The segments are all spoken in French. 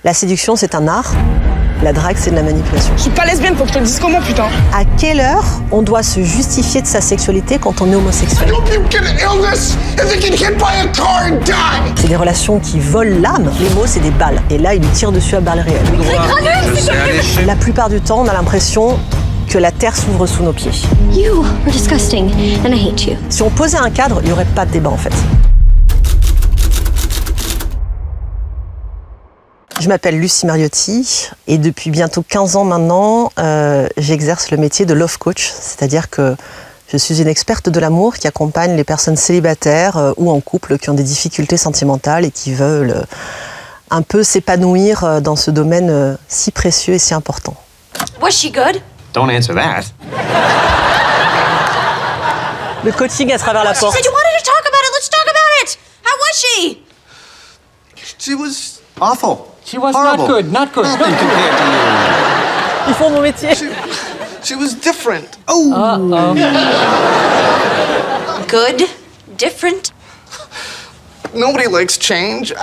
La séduction, c'est un art. La drague, c'est de la manipulation. Je suis pas lesbienne, faut que je te le dise comment, putain. À quelle heure on doit se justifier de sa sexualité quand on est homosexuel? C'est des relations qui volent l'âme. Les mots, c'est des balles. Et là, il lui tire dessus à balles réelles. La plupart du temps, on a l'impression que la terre s'ouvre sous nos pieds. You are disgusting and I hate you. Si on posait un cadre, il n'y aurait pas de débat en fait. Je m'appelle Lucie Mariotti et depuis bientôt 15 ans maintenant, j'exerce le métier de love coach, c'est-à-dire que je suis une experte de l'amour qui accompagne les personnes célibataires ou en couple qui ont des difficultés sentimentales et qui veulent un peu s'épanouir dans ce domaine si précieux et si important. Was she good? Don't answer that. Le coaching à travers la porte. She said you wanted to talk about it. Let's talk about it. How was she? She was awful. She was horrible. not good. Nothing compared to you. Ils font mon métier. She was different. Oh. Good? Different? Nobody likes change.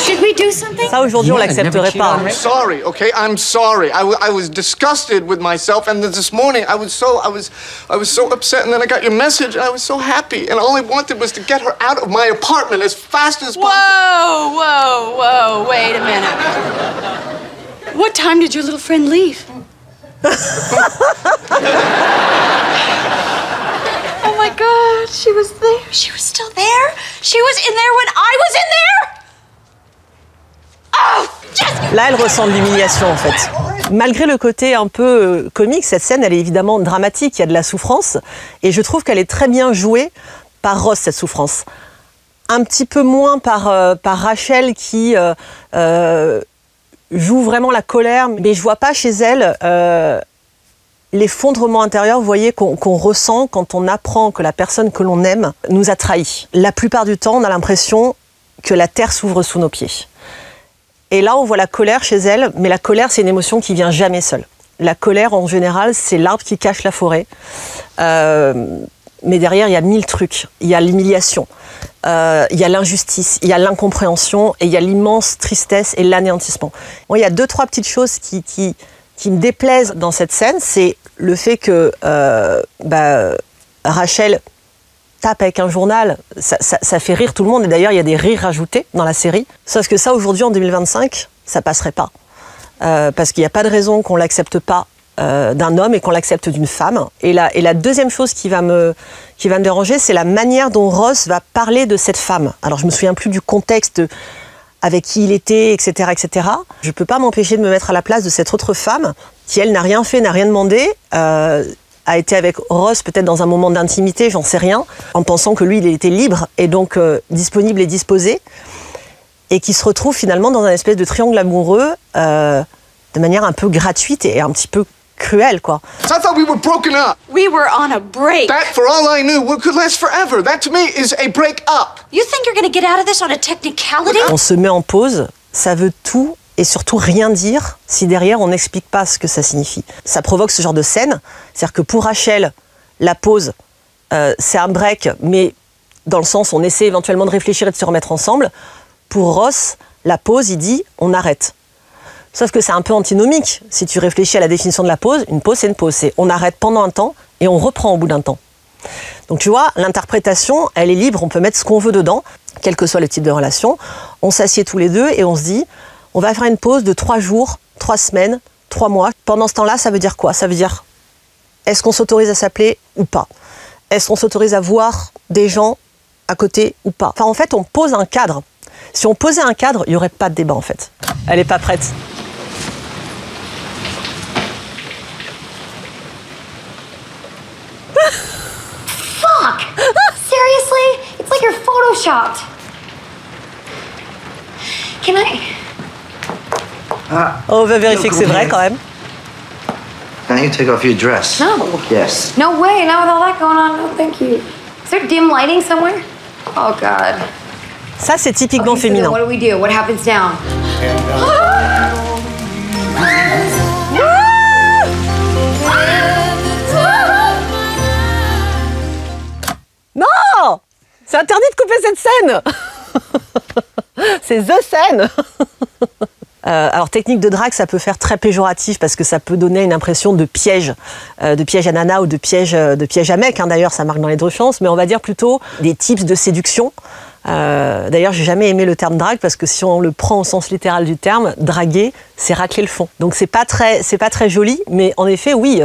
Should we do something? Ça aujourd'hui on l'accepterait pas. I'm sorry, okay? I'm sorry. I was disgusted with myself, and then this morning I was so upset, and then I got your message, and I was so happy, and all I wanted was to get her out of my apartment as fast as possible. Whoa, wait a minute. What time did your little friend leave? Oh my God, she was there. She was still there? She was in there when I was in there? Oh, just... Là, elle ressent de l'humiliation, en fait. Malgré le côté un peu comique, cette scène, elle est évidemment dramatique, il y a de la souffrance. Et je trouve qu'elle est très bien jouée par Ross, cette souffrance. Un petit peu moins par Rachel, qui joue vraiment la colère. Mais je vois pas chez elle l'effondrement intérieur, vous voyez, qu'on ressent quand on apprend que la personne que l'on aime nous a trahis. La plupart du temps, on a l'impression que la terre s'ouvre sous nos pieds. Et là, on voit la colère chez elle, mais la colère, c'est une émotion qui vient jamais seule. La colère, en général, c'est l'arbre qui cache la forêt. Mais derrière, il y a 1000 trucs. Il y a l'humiliation, il y a l'injustice, il y a l'incompréhension, et il y a l'immense tristesse et l'anéantissement. Bon, il y a 2-3 petites choses qui me déplaisent dans cette scène. C'est le fait que Rachel tape avec un journal, ça fait rire tout le monde. Et d'ailleurs, il y a des rires rajoutés dans la série. Sauf que ça, aujourd'hui, en 2025, ça passerait pas. Parce qu'il n'y a pas de raison qu'on l'accepte pas d'un homme et qu'on l'accepte d'une femme. Et la deuxième chose qui va me déranger, c'est la manière dont Ross va parler de cette femme. Alors, je me souviens plus du contexte avec qui il était, etc., etc. Je peux pas m'empêcher de me mettre à la place de cette autre femme qui, elle, n'a rien fait, n'a rien demandé, a été avec Ross peut-être dans un moment d'intimité, j'en sais rien, en pensant que lui, il était libre et donc disponible et disposé, et qui se retrouve finalement dans un espèce de triangle amoureux de manière un peu gratuite et un petit peu cruelle, quoi. I thought we were broken up. We were on a break. That, for all I knew, could last forever. That, to me, is a break up. You think you're gonna get out of this on a technicality? On se met en pause, ça veut tout et surtout rien dire si derrière on n'explique pas ce que ça signifie. Ça provoque ce genre de scène, c'est-à-dire que pour Rachel, la pause, c'est un break, mais dans le sens on essaie éventuellement de réfléchir et de se remettre ensemble. Pour Ross, la pause, il dit on arrête. Sauf que c'est un peu antinomique. Si tu réfléchis à la définition de la pause, une pause, c'est une pause. C'est on arrête pendant un temps et on reprend au bout d'un temps. Donc tu vois, l'interprétation, elle est libre, on peut mettre ce qu'on veut dedans, quel que soit le type de relation. On s'assied tous les deux et on se dit, on va faire une pause de 3 jours, 3 semaines, 3 mois. Pendant ce temps-là, ça veut dire quoi? Ça veut dire, est-ce qu'on s'autorise à s'appeler ou pas? Est-ce qu'on s'autorise à voir des gens à côté ou pas? Enfin, en fait, on pose un cadre. Si on posait un cadre, il n'y aurait pas de débat, en fait. Elle n'est pas prête. Fuck! Seriously? It's like you're photoshopped. Can I... On va vérifier que c'est vrai, quand même. Can't you take off your dress? No. Yes. No way, not with all that going on. No, thank you. Is there dim lighting somewhere? Oh, God. Ça, c'est typiquement Okay, so féminin. then what do we do? What happens now? Non! C'est interdit de couper cette scène. C'est the scène. Alors, technique de drague, ça peut faire très péjoratif parce que ça peut donner une impression de piège à nana ou de piège à mec. Hein, d'ailleurs, ça marque dans les deux chances, mais on va dire plutôt des tips de séduction. D'ailleurs, j'ai jamais aimé le terme drague parce que si on le prend au sens littéral du terme, draguer, c'est racler le fond. Donc, c'est pas très joli, mais en effet, oui,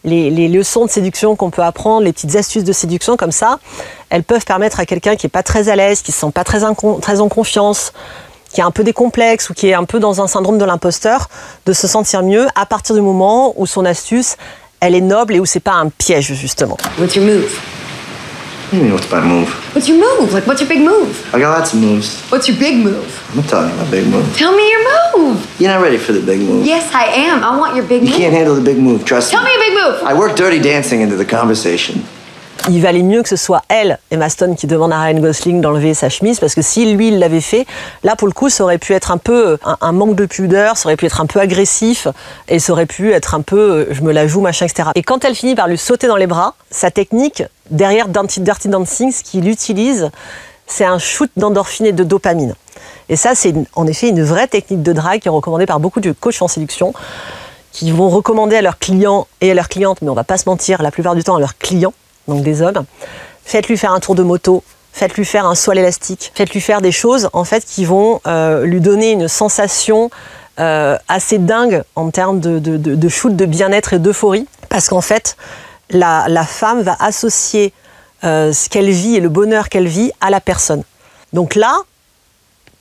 les leçons de séduction qu'on peut apprendre, les petites astuces de séduction comme ça, elles peuvent permettre à quelqu'un qui est pas très à l'aise, qui se sent pas très en confiance, qui a un peu des complexes ou qui est un peu dans un syndrome de l'imposteur, de se sentir mieux à partir du moment où son astuce, elle est noble et où c'est pas un piège, justement. What's your move? What do you mean, what's my move? What's your move? Like, what's your big move? I got lots of moves. What's your big move? I'm not telling you my big move. Tell me your move. You're not ready for the big move. Yes, I am. I want your big You move. can't handle the big move, trust Tell me. me your big move. I work Dirty Dancing into the conversation. Il valait mieux que ce soit elle, Emma Stone, qui demande à Ryan Gosling d'enlever sa chemise, parce que si lui, il l'avait fait, là, pour le coup, ça aurait pu être un peu un manque de pudeur, ça aurait pu être un peu agressif, et ça aurait pu être un peu je me la joue, machin, etc. Et quand elle finit par lui sauter dans les bras, sa technique, derrière Dirty Dancing, ce qu'il utilise, c'est un shoot d'endorphine et de dopamine. Et ça, c'est en effet une vraie technique de drague qui est recommandée par beaucoup de coachs en séduction, qui vont recommander à leurs clients et à leurs clientes, mais on va pas se mentir, la plupart du temps à leurs clients, donc des hommes, faites-lui faire un tour de moto, faites-lui faire un saut à l'élastique, faites-lui faire des choses en fait qui vont lui donner une sensation assez dingue en termes de shoot, de bien-être et d'euphorie, parce qu'en fait la femme va associer ce qu'elle vit et le bonheur qu'elle vit à la personne. Donc là,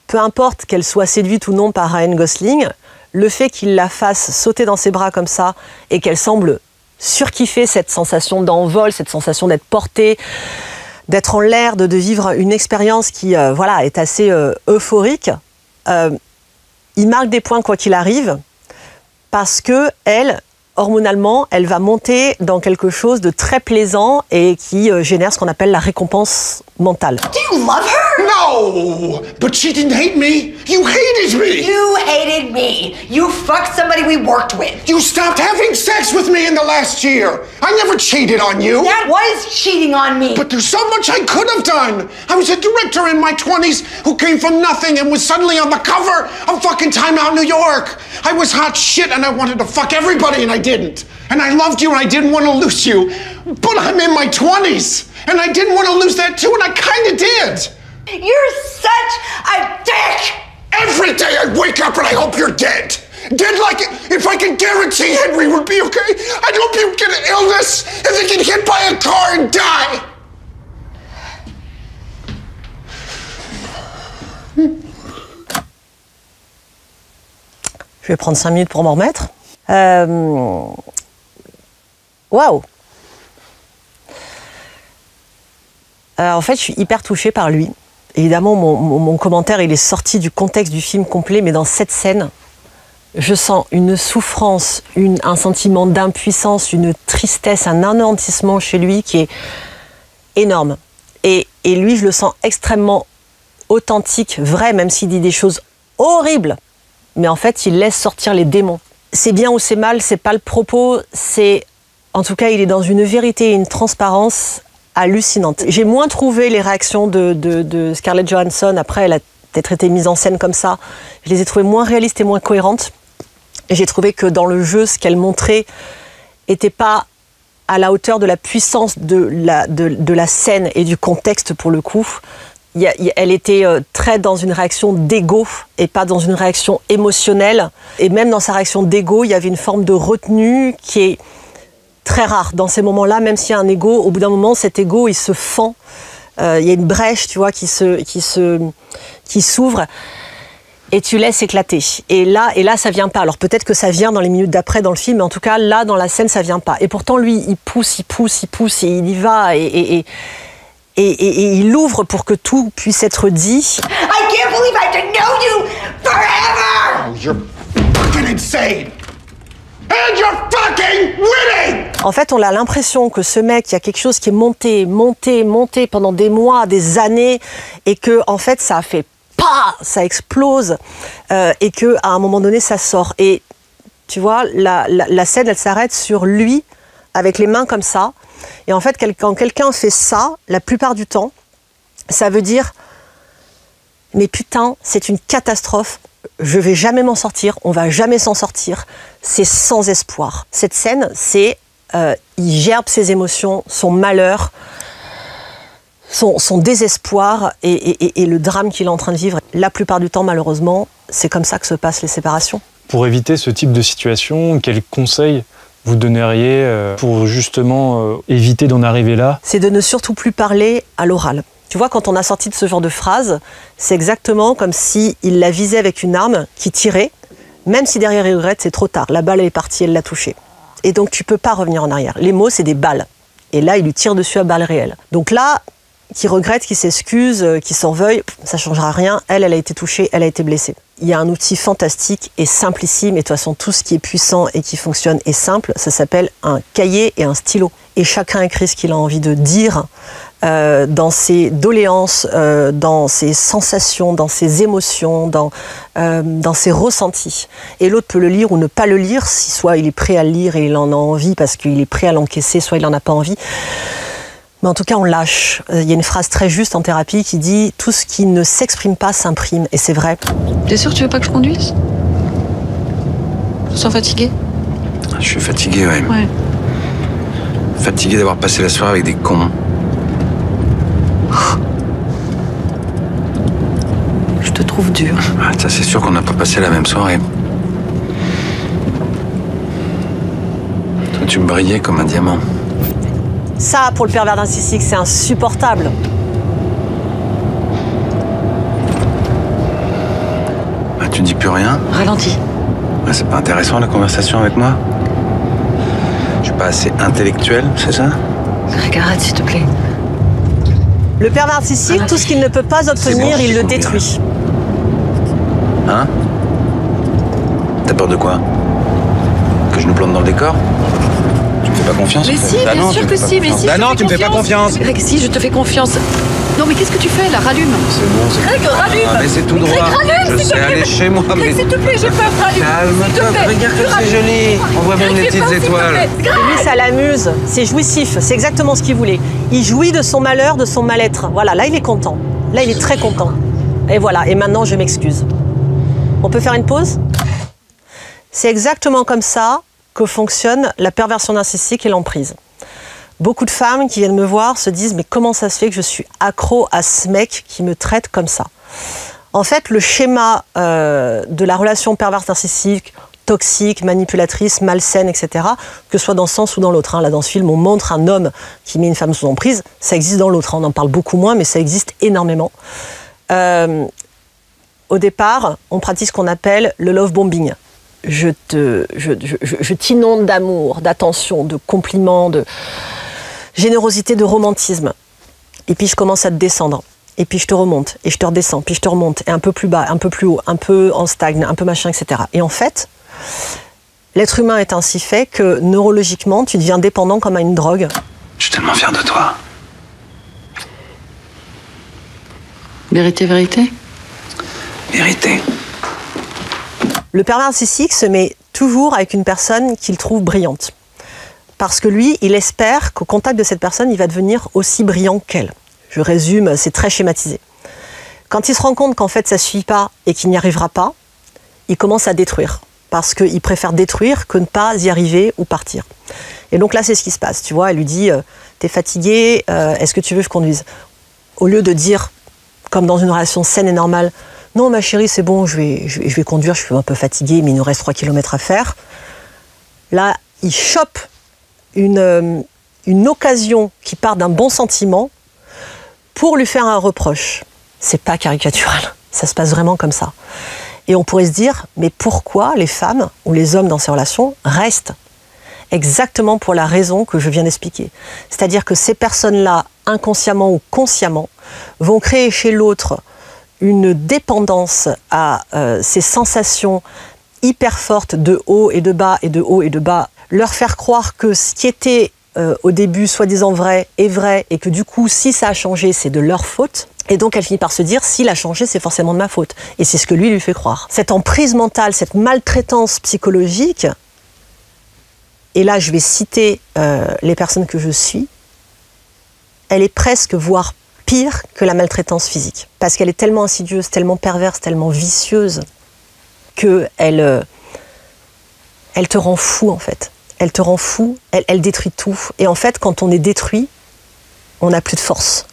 peu importe qu'elle soit séduite ou non par Ryan Gosling, le fait qu'il la fasse sauter dans ses bras comme ça et qu'elle semble surkiffer cette sensation d'envol, cette sensation d'être portée, d'être en l'air, de vivre une expérience qui est assez euphorique, il marque des points quoi qu'il arrive, parce que elle, hormonalement, elle va monter dans quelque chose de très plaisant et qui génère ce qu'on appelle la récompense mentale. Do you love her? No! But she didn't hate me! You hated me! You hated me. You fucked somebody we worked with. You stopped having sex with me in the last year! I never cheated on you! That was cheating on me. But there's so much I could have done! I was a director in my 20s who came from nothing and was suddenly on the cover of fucking Time Out New York! I was hot shit and I wanted to fuck everybody and I didn't! And I loved you and I didn't want to lose you! But I'm in my 20s! And I didn't want to lose that too and I kinda did! You're such a dick. Every day I wake up and I hope you're dead! Dead like if I could guarantee Henry would be okay, I'd hope you get an illness and then get hit by a car and die! Je vais prendre 5 minutes pour m'en remettre. Waouh! En fait, je suis hyper touchée par lui. Évidemment, mon commentaire, il est sorti du contexte du film complet, mais dans cette scène, je sens une souffrance, un sentiment d'impuissance, une tristesse, un anéantissement chez lui qui est énorme. Et lui, je le sens extrêmement authentique, vrai, même s'il dit des choses horribles. Mais en fait, il laisse sortir les démons. C'est bien ou c'est mal, c'est pas le propos, c'est... En tout cas, il est dans une vérité et une transparence hallucinante. J'ai moins trouvé les réactions de Scarlett Johansson, après elle a peut-être été mise en scène comme ça, je les ai trouvées moins réalistes et moins cohérentes. Et j'ai trouvé que dans le jeu, ce qu'elle montrait n'était pas à la hauteur de la puissance de la scène et du contexte pour le coup. Elle était très dans une réaction d'ego et pas dans une réaction émotionnelle. Et même dans sa réaction d'ego, il y avait une forme de retenue qui est très rare dans ces moments-là, même s'il y a un ego, au bout d'un moment, cet ego, il se fend. Il y a une brèche, tu vois, qui s'ouvre et tu laisses éclater. Et là, ça vient pas. Alors peut-être que ça vient dans les minutes d'après dans le film, mais en tout cas, là, dans la scène, ça vient pas. Et pourtant, lui, il pousse, et il y va, et il ouvre pour que tout puisse être dit. I can't believe I have to know you forever. Oh, you're fucking insane! And you're fucking winning! En fait, on a l'impression que ce mec, il y a quelque chose qui est monté pendant des mois, des années, et que en fait, ça a fait pas, ça explose, et que à un moment donné, ça sort. Et tu vois, la scène, elle s'arrête sur lui, avec les mains comme ça. Et en fait, quand quelqu'un fait ça, la plupart du temps, Ça veut dire, mais putain, c'est une catastrophe, je vais jamais m'en sortir, on va jamais s'en sortir, c'est sans espoir. Cette scène, c'est, il gerbe ses émotions, son malheur, son désespoir et le drame qu'il est en train de vivre. La plupart du temps, malheureusement, c'est comme ça que se passent les séparations. Pour éviter ce type de situation, quels conseils vous donneriez pour justement éviter d'en arriver là? C'est de ne surtout plus parler à l'oral. Tu vois, quand on a sorti de ce genre de phrase, c'est exactement comme s'il la visait avec une arme qui tirait, même si derrière il regrette, c'est trop tard. La balle est partie, elle l'a touché. Et donc tu peux pas revenir en arrière. Les mots, c'est des balles. Et là, il lui tire dessus à balles réelles. Donc là, qui regrette, qui s'excuse, qui s'en veuille, ça changera rien. Elle a été touchée, elle a été blessée. Il y a un outil fantastique et simplissime, et de toute façon, tout ce qui est puissant et qui fonctionne est simple, ça s'appelle un cahier et un stylo. Et chacun écrit ce qu'il a envie de dire dans ses doléances, dans ses sensations, dans ses émotions, dans ses ressentis. Et l'autre peut le lire ou ne pas le lire, si soit il est prêt à le lire et il en a envie parce qu'il est prêt à l'encaisser, soit il n'en a pas envie. Mais en tout cas, on lâche. Il y a une phrase très juste en thérapie qui dit « Tout ce qui ne s'exprime pas s'imprime ». Et c'est vrai. T'es sûr que tu veux pas que je conduise? Je me sens fatiguée. Je suis fatigué, ouais. Ouais. Fatigué d'avoir passé la soirée avec des cons. Je te trouve dur. Ah, ça, c'est sûr qu'on n'a pas passé la même soirée. Toi, tu me brillais comme un diamant. Ça, pour le pervers narcissique, c'est insupportable. Ah, tu dis plus rien? Ralentis. Ah, c'est pas intéressant la conversation avec moi? Je suis pas assez intellectuel, c'est ça? Greg, arrête s'il te plaît. Le pervers narcissique, tout ce qu'il ne peut pas obtenir, bon, il le compris, détruit. Hein? T'as peur de quoi? Que je nous plante dans le décor? Tu me fais pas confiance? Mais si, Bah bien non, sûr tu me que fais pas si, mais confiance. si. Bah non, tu me fais pas confiance. Greg, si, je te fais confiance. Non, mais qu'est-ce que tu fais là? Rallume. C'est bon, c'est Greg, rallume. Ah, mais c'est tout Greg, droit. rallume, Je s'il te sais plaît. aller chez moi, Greg, mais... s'il te plaît, j'ai peur, rallume. S'il te Calme-toi, plaît. regarde que c'est Rallume. joli. On voit même les Greg, j'ai petites peur, s'il te étoiles. plaît. Greg. Lui, ça l'amuse, c'est jouissif, c'est exactement ce qu'il voulait. Il jouit de son malheur, de son mal-être. Voilà, là, il est content. Là, il est très content. Et voilà, et maintenant, je m'excuse. On peut faire une pause? C'est exactement comme ça que fonctionne la perversion narcissique et l'emprise. Beaucoup de femmes qui viennent me voir se disent « Mais comment ça se fait que je suis accro à ce mec qui me traite comme ça ?» En fait, le schéma de la relation perverse narcissique, toxique, manipulatrice, malsaine, etc., que ce soit dans ce sens ou dans l'autre. Là, dans ce film, on montre un homme qui met une femme sous emprise. Ça existe dans l'autre. On en parle beaucoup moins, mais ça existe énormément. Au départ, on pratique ce qu'on appelle le love bombing. Je t'inonde d'amour, d'attention, de compliments, de générosité, de romantisme. Et puis je commence à te descendre. Et puis je te remonte, et je te redescends, puis je te remonte, et un peu plus bas, un peu plus haut, un peu en stagne, un peu machin, etc. Et en fait, l'être humain est ainsi fait que neurologiquement, tu deviens dépendant comme à une drogue. Je suis tellement fier de toi. Vérité, vérité. Vérité. Le pervers narcissique se met toujours avec une personne qu'il trouve brillante. Parce que lui, il espère qu'au contact de cette personne, il va devenir aussi brillant qu'elle. Je résume, c'est très schématisé. Quand il se rend compte qu'en fait ça ne suffit pas et qu'il n'y arrivera pas, il commence à détruire. Parce qu'il préfère détruire que ne pas y arriver ou partir. Et donc là, c'est ce qui se passe. Tu vois, elle lui dit « T'es fatigué, est-ce que tu veux que je conduise ?» Au lieu de dire, comme dans une relation saine et normale, « Non, ma chérie, c'est bon, je vais conduire, je suis un peu fatiguée, mais il nous reste 3 km à faire. » Là, il chope une occasion qui part d'un bon sentiment pour lui faire un reproche. C'est pas caricatural, ça se passe vraiment comme ça. Et on pourrait se dire, mais pourquoi les femmes ou les hommes dans ces relations restent? Exactement pour la raison que je viens d'expliquer. C'est-à-dire que ces personnes-là, inconsciemment ou consciemment, vont créer chez l'autre une dépendance à ces sensations hyper fortes de haut et de bas et de haut et de bas, leur faire croire que ce qui était au début soi-disant vrai est vrai et que du coup, si ça a changé, c'est de leur faute. Et donc, elle finit par se dire, s'il a changé, c'est forcément de ma faute. Et c'est ce que lui fait croire. Cette emprise mentale, cette maltraitance psychologique, et là, je vais citer les personnes que je suis, elle est presque, voire pire que la maltraitance physique. Parce qu'elle est tellement insidieuse, tellement perverse, tellement vicieuse, qu'elle te rend fou, en fait. Elle te rend fou, elle détruit tout. Et en fait, quand on est détruit, on n'a plus de force.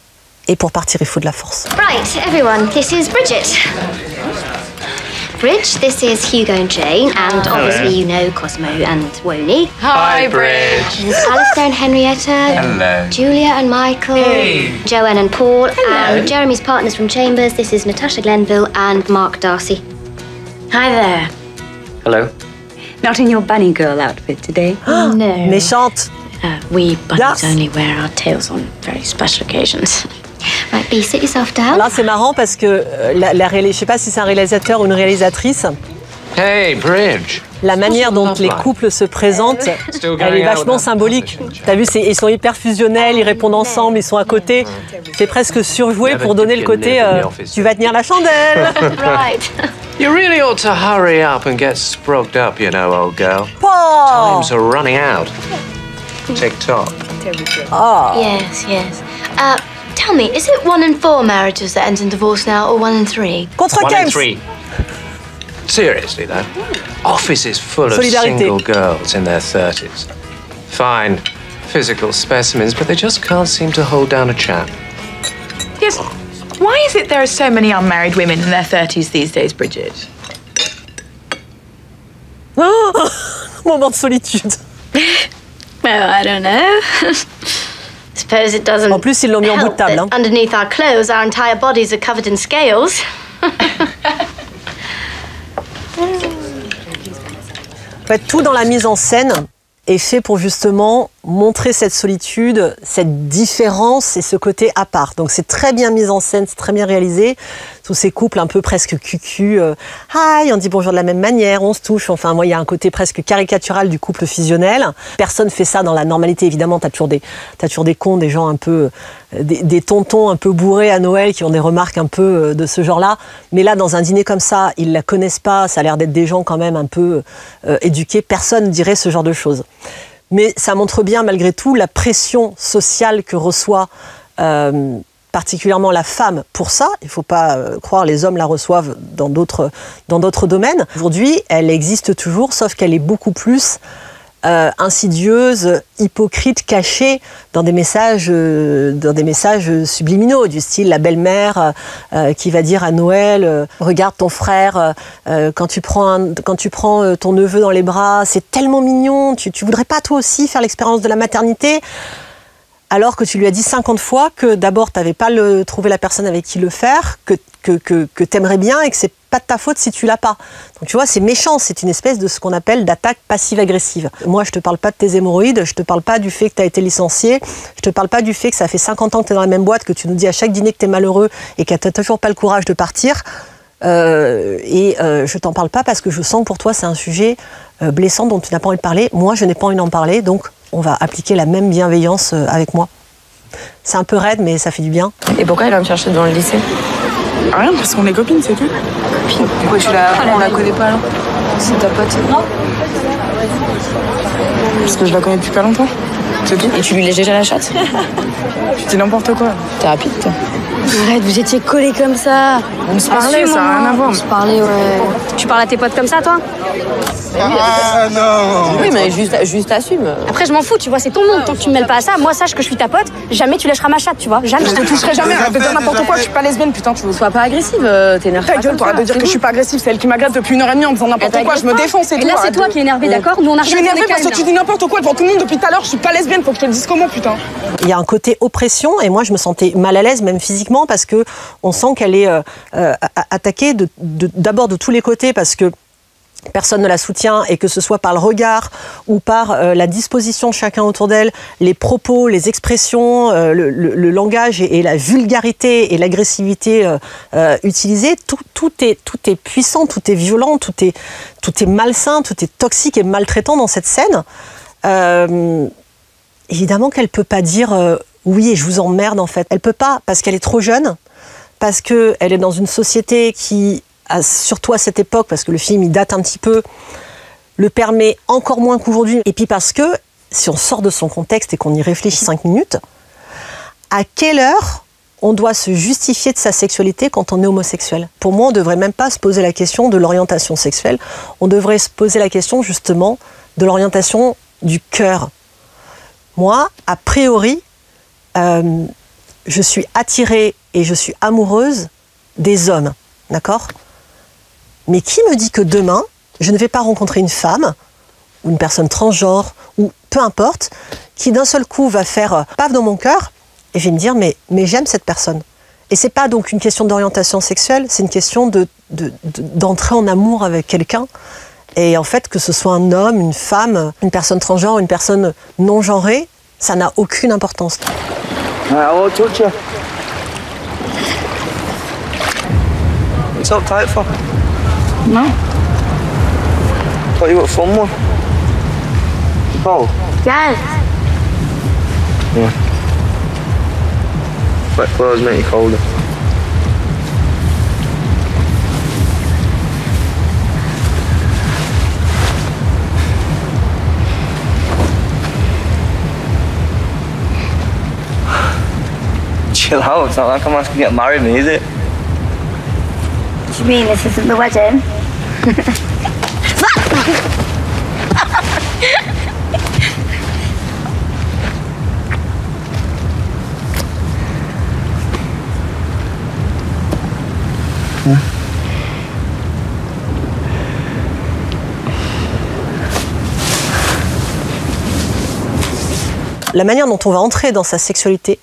Et pour partir, il faut de la force. Right, everyone, this is Bridget. Bridge, this is Hugo and Jane, and obviously you know Cosmo and Woni. Hi, Bridge. There's Alistair and Henrietta. Hello. Julia and Michael. Hey. Joanne and Paul. Hello. And Jeremy's partners from Chambers. This is Natasha Glenville and Mark Darcy. Hi there. Hello. Not in your bunny girl outfit today? No. Méchante. We bunnies only wear our tails on very special occasions. Right, B, sit yourself down. Là, c'est marrant parce que je sais pas si c'est un réalisateur ou une réalisatrice. Hey, Bridge. La manière dont les couples se présentent, elle est vachement symbolique. T'as vu, ils sont hyper fusionnels, ils répondent ensemble, ils sont à côté. C'est presque surjoué pour donner le côté tu vas tenir la chandelle. Right. You really ought to hurry up and get sprogged up, you know, old girl. Oh. Times are running out. Tick-tock. Oh. Yes, yes. Tell me, is it 1 in 4 marriages that ends in divorce now, or 1 in 3? Contre 1 in Kems. 3. Seriously, though. Office is full of Solidarité. single girls in their 30s. Fine, physical specimens, but they just can't seem to hold down a chap. Yes. Why is it there are so many unmarried women in their 30s these days, Bridget? Oh, moment de solitude. Well, I don't know. Suppose it doesn't. En plus, ils l'ont mis en bout de table. Hein. Underneath our clothes, our entire bodies are covered in scales. En fait, tout dans la mise en scène est fait pour justement montrer cette solitude, cette différence et ce côté à part. Donc c'est très bien mis en scène, c'est très bien réalisé. Tous ces couples un peu presque cucu, hi, on dit bonjour de la même manière, on se touche. Enfin, moi, il y a un côté presque caricatural du couple fusionnel. Personne fait ça dans la normalité, évidemment. T'as toujours des cons, des gens un peu, des tontons un peu bourrés à Noël qui ont des remarques un peu de ce genre-là. Mais là, dans un dîner comme ça, ils la connaissent pas. Ça a l'air d'être des gens quand même un peu éduqués. Personne ne dirait ce genre de choses. Mais ça montre bien, malgré tout, la pression sociale que reçoit particulièrement la femme pour ça. Il ne faut pas croire les hommes la reçoivent dans d'autres domaines. Aujourd'hui, elle existe toujours, sauf qu'elle est beaucoup plus insidieuse, hypocrite, cachée dans des messages subliminaux, du style la belle-mère qui va dire à Noël regarde ton frère quand tu prends ton neveu dans les bras, c'est tellement mignon, tu voudrais pas toi aussi faire l'expérience de la maternité, alors que tu lui as dit 50 fois que d'abord tu n'avais pas trouvé la personne avec qui le faire, que tu aimerais bien et que c'est pas de ta faute si tu l'as pas. Donc tu vois, c'est méchant, c'est une espèce de ce qu'on appelle d'attaque passive-agressive. Moi, je te parle pas de tes hémorroïdes, je te parle pas du fait que tu as été licencié, je te parle pas du fait que ça fait 50 ans que tu es dans la même boîte, que tu nous dis à chaque dîner que tu es malheureux et que tu n'as toujours pas le courage de partir. Je t'en parle pas parce que je sens que pour toi, c'est un sujet blessant dont tu n'as pas envie de parler. Moi, je n'ai pas envie d'en parler, donc on va appliquer la même bienveillance avec moi. C'est un peu raide, mais ça fait du bien. Et pourquoi elle va me chercher devant le lycée? Rien, parce qu'on est copines, c'est tout. Copines? Pourquoi on la connaît pas, là? C'est ta pote. Parce que je la connais depuis pas longtemps. C'est tout. Et tu lui lèches déjà la chatte? Tu dis n'importe quoi. T'es rapide, toi. Arrête, vous étiez collés comme ça. On se parlait, ça n'a rien à voir. On se parlait, ouais. Tu parles à tes potes comme ça, toi? Ah non. Oui, mais juste assume. Après, je m'en fous, tu vois, c'est ton monde. Tant que tu me mêles pas à ça, moi, sache que je suis ta pote, jamais tu lâcheras ma chatte, tu vois. Jamais. Je te toucherai jamais, arrête de dire n'importe quoi, je suis pas lesbienne, putain, tu veux. Sois pas agressive, t'énerves pas. Ta gueule, t'auras de dire que je suis pas agressive, c'est elle qui m'agresse depuis 1h30 en disant n'importe quoi, je me défonce et tout. Et là, c'est toi qui es énervé, d'accord? Nous, on a Je suis énervée parce que tu dis n'importe quoi devant tout le monde depuis tout à l'heure, je suis pas lesbienne, faut que je te le dise comment, putain. Il y a un côté oppression et moi, je me sentais mal à l'aise, même physiquement, parce que on sent qu'elle est attaquée d'abord de tous les côtés, parce que personne ne la soutient, et que ce soit par le regard ou par la disposition de chacun autour d'elle, les propos, les expressions, le langage et la vulgarité et l'agressivité utilisée, tout est puissant, tout est violent, tout est malsain, tout est toxique et maltraitant dans cette scène. Évidemment qu'elle peut pas dire oui et je vous emmerde en fait. Elle peut pas parce qu'elle est trop jeune, parce qu'elle est dans une société qui, surtout à cette époque, parce que le film il date un petit peu, le permet encore moins qu'aujourd'hui. Et puis parce que, si on sort de son contexte et qu'on y réfléchit 5 minutes, à quelle heure on doit se justifier de sa sexualité quand on est homosexuel. Pour moi, on ne devrait même pas se poser la question de l'orientation sexuelle. On devrait se poser la question, justement, de l'orientation du cœur. Moi, a priori, je suis attirée et je suis amoureuse des hommes, d'accord? Mais qui me dit que demain, je ne vais pas rencontrer une femme, ou une personne transgenre, ou peu importe, qui d'un seul coup va faire paf dans mon cœur, et je vais me dire, mais j'aime cette personne. Et c'est pas donc une question d'orientation sexuelle, c'est une question d'entrer en amour avec quelqu'un. Et en fait, que ce soit un homme, une femme, une personne transgenre, une personne non genrée, ça n'a aucune importance. I won't touch you. What's up tight for? No. Thought you were a fun one. Cold? Yes. Yeah. Wet clothes make you colder. Chill out, it's not like I'm asking you to marry me, is it? What do you mean, this isn't the wedding? La manière dont on va entrer dans sa sexualité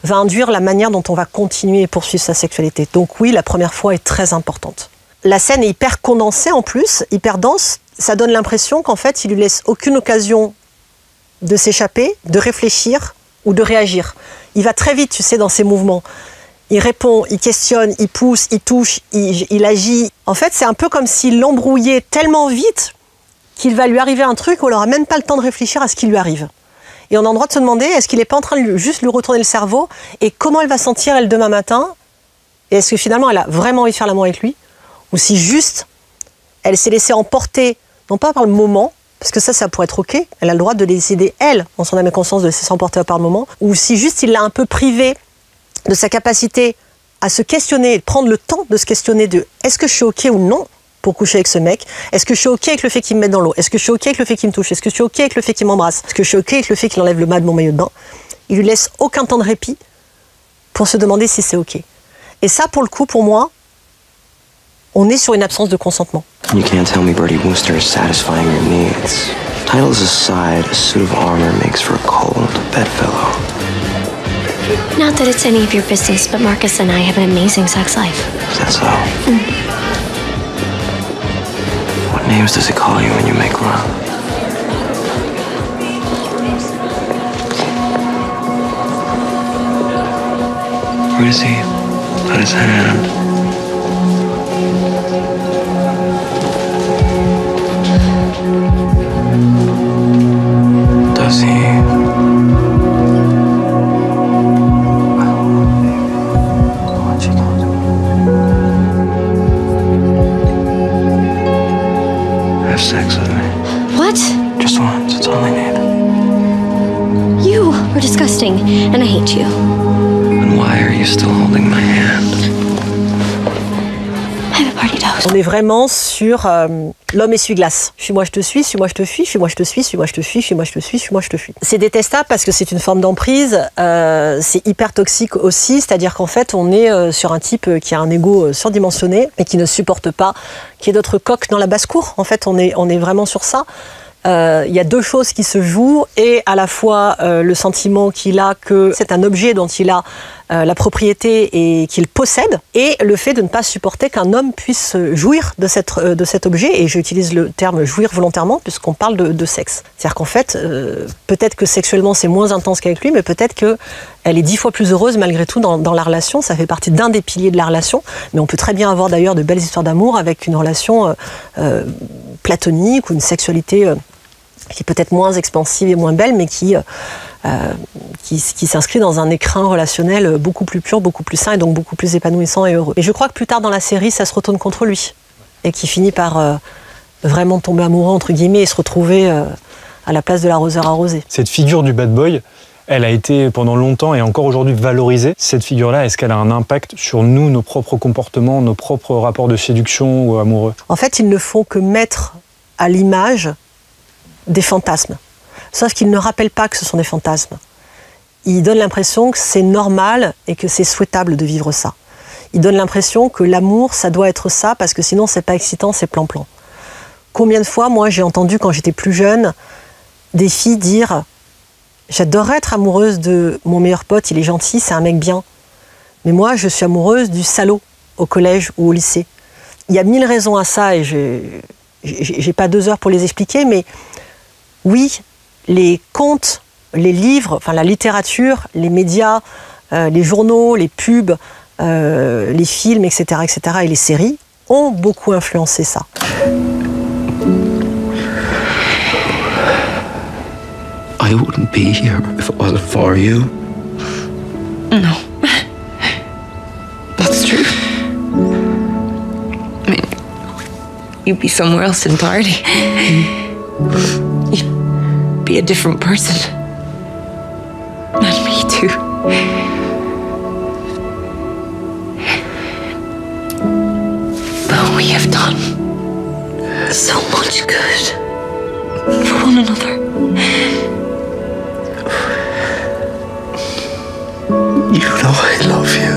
va induire la manière dont on va continuer et poursuivre sa sexualité. Donc oui, la première fois est très importante. La scène est hyper condensée en plus, hyper dense. Ça donne l'impression qu'en fait, il lui laisse aucune occasion de s'échapper, de réfléchir ou de réagir. Il va très vite, tu sais, dans ses mouvements. Il répond, il questionne, il pousse, il touche, il agit. En fait, c'est un peu comme s'il l'embrouillait tellement vite qu'il va lui arriver un truc où on n'aura même pas le temps de réfléchir à ce qui lui arrive. Et on a le droit de se demander, est-ce qu'il n'est pas en train de juste lui retourner le cerveau? Et comment elle va sentir, elle, demain matin? Et est-ce que finalement, elle a vraiment envie de faire l'amour avec lui? Ou si juste, elle s'est laissée emporter, non pas par le moment, parce que ça pourrait être OK, elle a le droit de décider, elle, en son âme et conscience, de laisser s'emporter par le moment, ou si juste il l'a un peu privée de sa capacité à se questionner, de prendre le temps de se questionner de est-ce que je suis OK ou non pour coucher avec ce mec? Est-ce que je suis OK avec le fait qu'il me mette dans l'eau? Est-ce que je suis OK avec le fait qu'il me touche? Est-ce que je suis OK avec le fait qu'il m'embrasse? Est-ce que je suis OK avec le fait qu'il enlève le mât de mon maillot de bain? Il lui laisse aucun temps de répit pour se demander si c'est OK. Et ça, pour le coup, pour moi, on est sur une absence de consentement. You can't tell me Bertie Wooster is satisfying your needs. Titles aside, a suit of armor makes for a cold bedfellow. Not that it's any of your business, but Marcus and I have an amazing sex life. Is that so? What names does he call you when you make love? Where does he put his hand? Does he? Have sex with me. What? Just once, it's all I need. You were disgusting, and I hate you. And why are you still holding my hand? I have a party toast. On est vraiment sur l'homme essuie-glace. Suis-moi, je te suis, suis-moi, je te fuis, suis-moi, je te suis, suis-moi, je te fuis, suis-moi, je te suis, suis-moi, je te fuis. C'est détestable parce que c'est une forme d'emprise, c'est hyper toxique aussi, c'est-à-dire qu'en fait, on est sur un type qui a un ego surdimensionné et qui ne supporte pas qu'il y ait d'autres coqs dans la basse-cour. En fait, on est vraiment sur ça. Il y a deux choses qui se jouent, et à la fois le sentiment qu'il a que c'est un objet dont il a la propriété et qu'il possède, et le fait de ne pas supporter qu'un homme puisse jouir de cet objet, et j'utilise le terme jouir volontairement puisqu'on parle de sexe. C'est-à-dire qu'en fait, peut-être que sexuellement c'est moins intense qu'avec lui, mais peut-être qu'elle est 10 fois plus heureuse malgré tout dans la relation. Ça fait partie d'un des piliers de la relation, mais on peut très bien avoir d'ailleurs de belles histoires d'amour avec une relation platonique ou une sexualité qui est peut-être moins expansive et moins belle, mais qui s'inscrit dans un écrin relationnel beaucoup plus pur, beaucoup plus sain et donc beaucoup plus épanouissant et heureux. Et je crois que plus tard dans la série, ça se retourne contre lui et qu'il finit par vraiment tomber amoureux, entre guillemets, et se retrouver à la place de l'arroseur arrosé. Cette figure du bad boy, Elle a été pendant longtemps et encore aujourd'hui valorisée. Cette figure-là, est-ce qu'elle a un impact sur nous, nos propres comportements, nos propres rapports de séduction ou amoureux? En fait, ils ne font que mettre à l'image des fantasmes. Sauf qu'ils ne rappellent pas que ce sont des fantasmes. Ils donnent l'impression que c'est normal et que c'est souhaitable de vivre ça. Ils donnent l'impression que l'amour, ça doit être ça, parce que sinon, c'est pas excitant, c'est plan-plan. Combien de fois, moi, j'ai entendu, quand j'étais plus jeune, des filles dire « J'adorerais être amoureuse de mon meilleur pote, il est gentil, c'est un mec bien. Mais moi, je suis amoureuse du salaud au collège ou au lycée. » Il y a 1000 raisons à ça et j'ai pas 2 heures pour les expliquer, mais oui, les contes, les livres, enfin la littérature, les médias, les journaux, les pubs, les films, etc., et les séries ont beaucoup influencé ça. I wouldn't be here if it wasn't for you. No. That's true. I mean, you'd be somewhere else entirely. You'd be a different person. And me too. But we have done so much good for one another. You know I love you.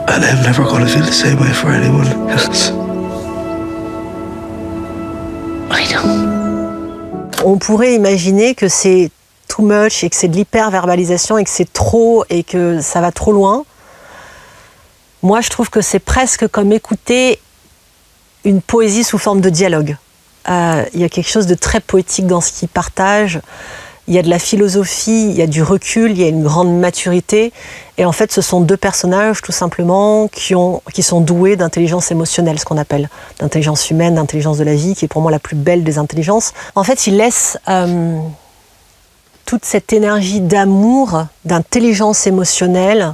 And I'm never gonna feel the same way for anyone else. I know. On pourrait imaginer que c'est too much et que c'est de l'hyper-verbalisation et que c'est trop et que ça va trop loin. Moi, je trouve que c'est presque comme écouter une poésie sous forme de dialogue. Il y a quelque chose de très poétique dans ce qu'ils partagent. Il y a de la philosophie, il y a du recul, il y a une grande maturité. Et en fait, ce sont 2 personnages, tout simplement, qui sont doués d'intelligence émotionnelle, ce qu'on appelle, d'intelligence humaine, d'intelligence de la vie, qui est pour moi la plus belle des intelligences. En fait, ils laissent toute cette énergie d'amour, d'intelligence émotionnelle,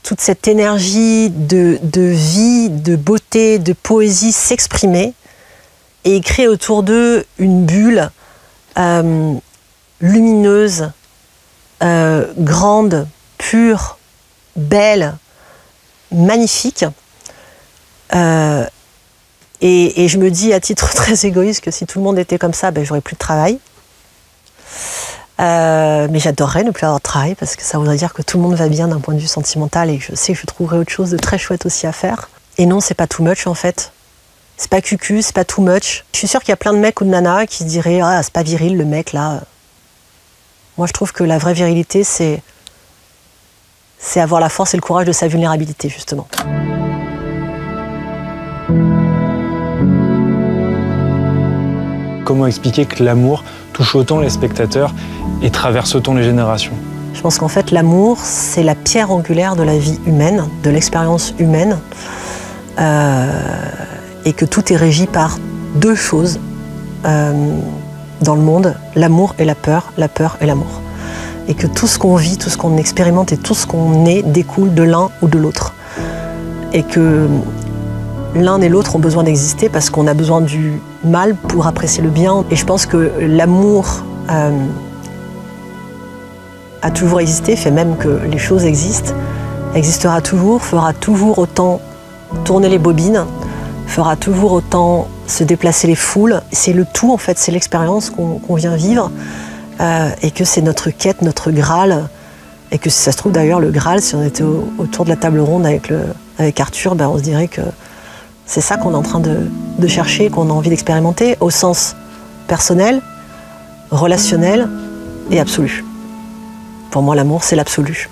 toute cette énergie de vie, de beauté, de poésie s'exprimer, et ils créent autour d'eux une bulle lumineuse, grande, pure, belle, magnifique. Et je me dis à titre très égoïste que si tout le monde était comme ça, ben, j'aurais plus de travail. Mais j'adorerais ne plus avoir de travail parce que ça voudrait dire que tout le monde va bien d'un point de vue sentimental et que je sais que je trouverais autre chose de très chouette aussi à faire. Et non, c'est pas too much en fait. C'est pas cucu, c'est pas too much. Je suis sûre qu'il y a plein de mecs ou de nanas qui se diraient « Ah, c'est pas viril le mec là ». Moi, je trouve que la vraie virilité, c'est avoir la force et le courage de sa vulnérabilité, justement. Comment expliquer que l'amour touche autant les spectateurs et traverse autant les générations? Je pense qu'en fait, l'amour, c'est la pierre angulaire de la vie humaine, de l'expérience humaine, et que tout est régi par 2 choses dans le monde, l'amour et la peur et l'amour. Et que tout ce qu'on vit, tout ce qu'on expérimente et tout ce qu'on est découle de l'un ou de l'autre. Et que l'un et l'autre ont besoin d'exister parce qu'on a besoin du mal pour apprécier le bien. Et je pense que l'amour a toujours existé, fait même que les choses existent, existera toujours, fera toujours autant tourner les bobines, fera toujours autant se déplacer les foules. C'est le tout, en fait, c'est l'expérience qu'on vient vivre et que c'est notre quête, notre Graal. Et que si ça se trouve, d'ailleurs, le Graal, si on était autour de la table ronde avec Arthur, ben, on se dirait que c'est ça qu'on est en train de chercher, qu'on a envie d'expérimenter, au sens personnel, relationnel et absolu. Pour moi, l'amour, c'est l'absolu.